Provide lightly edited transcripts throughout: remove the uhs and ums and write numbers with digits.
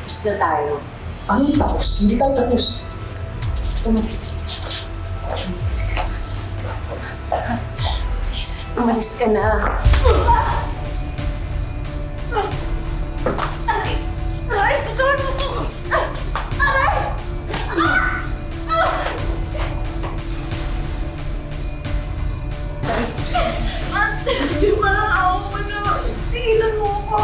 Tapos na tayo. Anong tapos? Hindi tayo tapos. Umalis. Umalis ka na. Aray! Aray! Aray! Di ba lang ako mo na? Tigilan mo ako!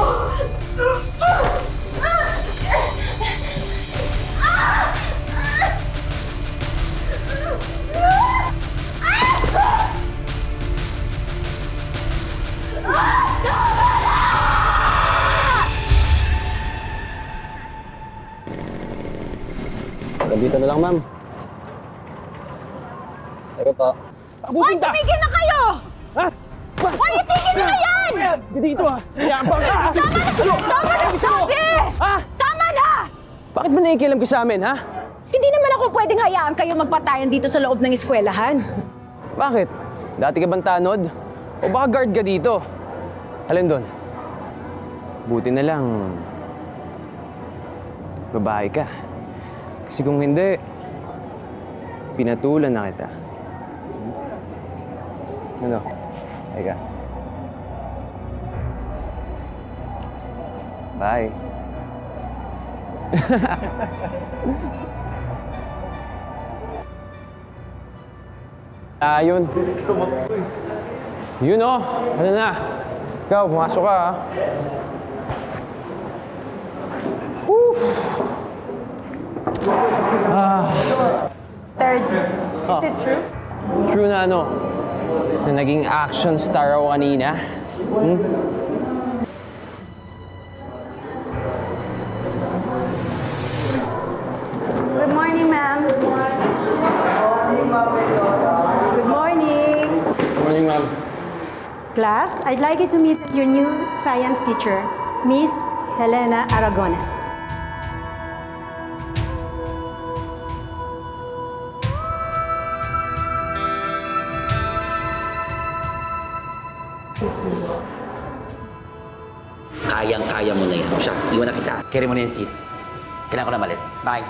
Dito na lang, ma'am. Ayun po. Hoy, tumigil na kayo! Ha? Hoy, itigil na yan! Dito ah! Yabang ka! Tama na sabi! Ha? Tama na! Bakit mo naikialam ka sa amin, ha? Hindi naman ako pwedeng hayaan kayo magpatayan dito sa loob ng eskwelahan. Bakit? Dati ka bang tanod? O baka guard ka dito? Alin doon? Buti na lang. Babae ka. Kasi kung hindi, pinatulan na kita. Ano? Teka. Bye. Yun. Yun oh. Ano na? Ikaw, pumasok ka ha. Woo! Third, is it true? True na ano? Na naging action star ako kanina. Hmm? Good morning, ma'am. Good morning! Morning, ma'am. Class, I'd like you to meet your new science teacher, Miss Helena Aragones. Kayang-kaya mo na yan. O siya, iwan na kita. Carry mo na yan, sis. Kailangan ko na malis. Bye.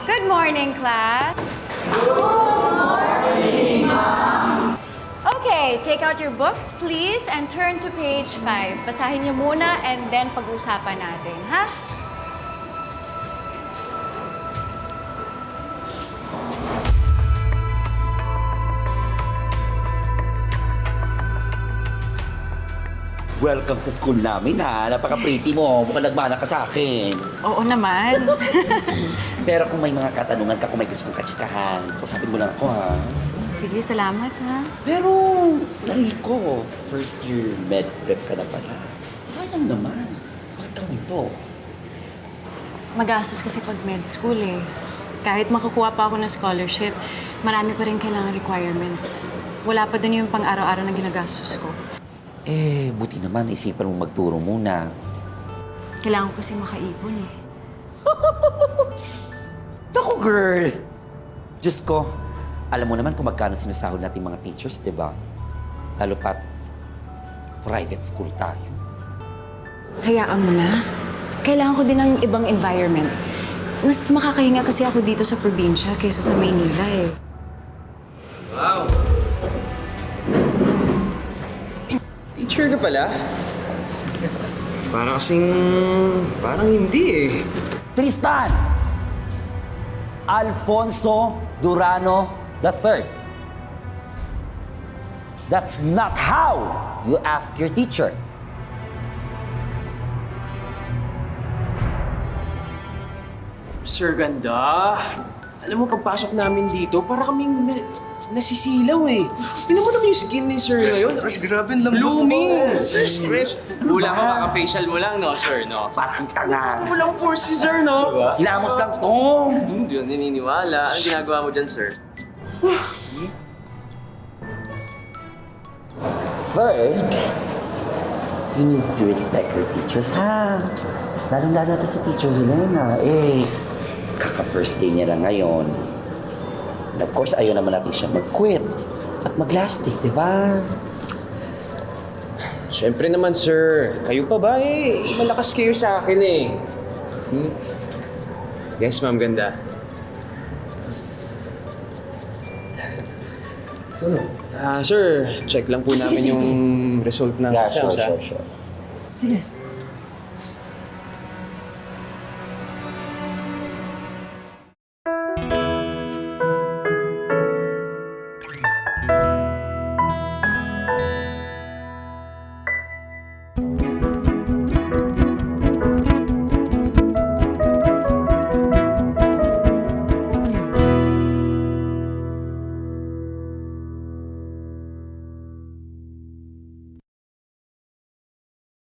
Good morning, class. Good morning, Ma'am. Okay, take out your books, please, and turn to page 5. Basahin niyo muna and then pag-usapan natin, ha? Welcome sa school namin, ha? Napaka-pretty mo. Mukhang nagmana ka sa akin. Oo naman. Pero kung may mga katanungan ka, kung may gusto mong katsikahan, kausapin mo lang ako, ha? Sige, salamat, ha? Pero, narinig ko, first year med prep ka na pala. Sayang naman. Bakit ka ito? Magastos kasi pag med school, eh. Kahit makakuha pa ako ng scholarship, marami pa rin kailangan requirements. Wala pa din yung pang-araw-araw na ginagastos ko. Eh, buti naman, isipan mong magturo muna. Kailangan ko kasi makaipon, eh. Naku, girl! Diyos ko, alam mo naman kung magkano sinasahod natin mga teachers, di ba? Lalo pat private school tayo. Hayaan mo na. Kailangan ko din ng ibang environment. Mas makakahinga kasi ako dito sa probinsya kaysa sa Maynila, eh. Wow! Teacher ka pala? Parang hindi eh. Tristan! Alfonso Durano III. That's not how you ask your teacher. Sir Ganda, alam mo, pagpasok namin dito, para kaming nasisilaw eh. Tingnan mo naman yung skin ni Sir ngayon. Grabe lang. Blooming! Sir, Fresh! Kulang ka, kaka-facial mo lang, no, Sir, no? Para kang tanga. Walang pores si Sir, no? Hilamos lang to. Hindi yun naniniwala. Ang ginagawa mo dyan, Sir? Third, you need to respect your teachers, ha? Lalong-lalo na to si Teacher Helena. Eh, kaka-first day niya lang ngayon. And of course, ayaw naman natin siya mag-quit at mag-lastik, di ba? Siyempre naman, sir. Kayo pa ba eh? Malakas kayo sa akin eh. Yes, ma'am, ganda. Sir, check lang po namin yung result ng Yeah, exams, sure, ha? sure, sure. Sige.